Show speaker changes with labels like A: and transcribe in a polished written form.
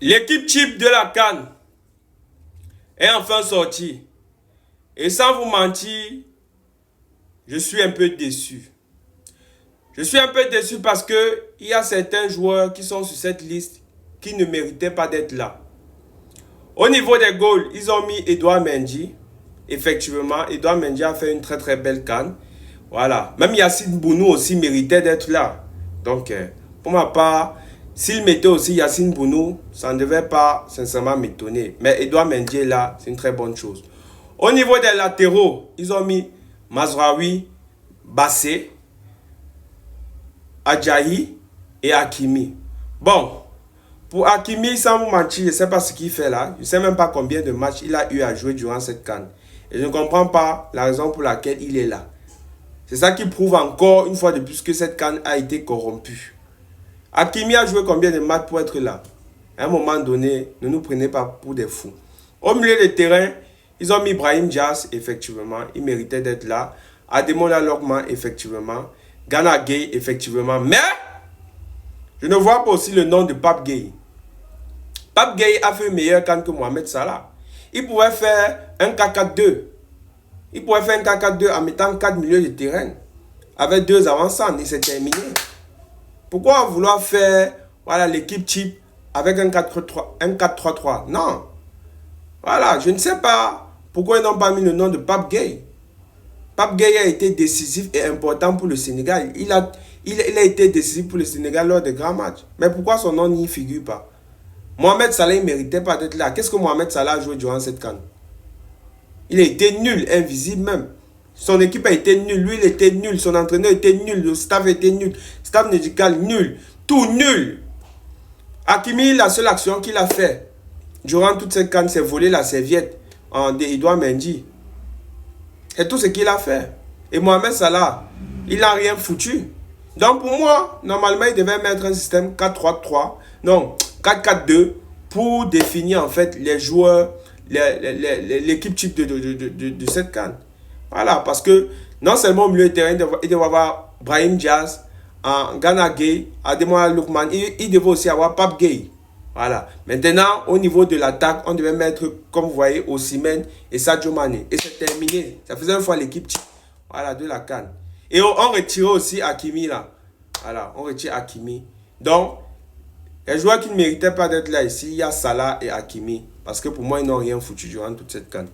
A: L'équipe type de la CAN est enfin sortie. Et sans vous mentir, je suis un peu déçu. Je suis un peu déçu parce que il y a certains joueurs qui sont sur cette liste qui ne méritaient pas d'être là. Au niveau des goals, ils ont mis Edouard Mendy. Effectivement, Edouard Mendy a fait une très très belle CAN. Voilà. Même Yacine Bounou aussi méritait d'être là. Donc, pour ma part, s'il mettait aussi Yacine Bounou, ça ne devait pas sincèrement m'étonner. Mais Edouard Mendy est là, c'est une très bonne chose. Au niveau des latéraux, ils ont mis Mazraoui, Bassé, Adjahi et Hakimi. Bon, pour Hakimi, sans vous mentir, je ne sais pas ce qu'il fait là. Je ne sais même pas combien de matchs il a eu à jouer durant cette CAN. Et je ne comprends pas la raison pour laquelle il est là. C'est ça qui prouve encore une fois de plus que cette CAN a été corrompue. Hakimi a joué combien de matchs pour être là? À un moment donné, ne nous prenez pas pour des fous. Au milieu de terrain, ils ont mis Brahim Diaz, effectivement. Il méritait d'être là. Ademola Lookman, effectivement. Gana Gueye, effectivement. Mais, je ne vois pas aussi le nom de Pape Gueye. Pape Gueye a fait une meilleure CAN que Mohamed Salah. Il pouvait faire un 4-4-2. Il pouvait faire un 4-4-2 en mettant 4 milieux de terrain. Avec 2 avançants et c'est terminé. Pourquoi vouloir faire l'équipe type avec un 4-3-3? Non. Voilà, je ne sais pas pourquoi ils n'ont pas mis le nom de Pape Gueye. Pape Gueye a été décisif et important pour le Sénégal. Il a été décisif pour le Sénégal lors des grands matchs. Mais pourquoi son nom n'y figure pas? Mohamed Salah ne méritait pas d'être là. Qu'est-ce que Mohamed Salah a joué durant cette CAN? Il a été nul, invisible même. Son équipe a été nulle. Lui, il était nul. Son entraîneur était nul. Le staff était nul. Staff médical nul. Tout nul. Hakimi, la seule action qu'il a fait durant toute cette CAN, c'est voler la serviette d'Edouard Mendy. C'est tout ce qu'il a fait. Et Mohamed Salah, il n'a rien foutu. Donc pour moi, normalement, il devait mettre un système 4-3-3. Non, 4-4-2 pour définir en fait les joueurs, l'équipe type de cette CAN. Voilà, parce que non seulement au milieu de terrain, il devait avoir Brahim Diaz, Gana Gueye, Ademola Lookman, il devait aussi avoir Pape Gueye. Voilà. Maintenant, au niveau de l'attaque, on devait mettre, comme vous voyez, Osimhen et Sadio Mané. Et c'est terminé. Ça faisait une fois l'équipe type, voilà, de la CAN. Et on retirait aussi Hakimi là. Voilà, on retire Hakimi. Donc, les joueurs qui ne méritaient pas d'être là ici, il y a Salah et Hakimi. Parce que pour moi, ils n'ont rien foutu durant toute cette CAN.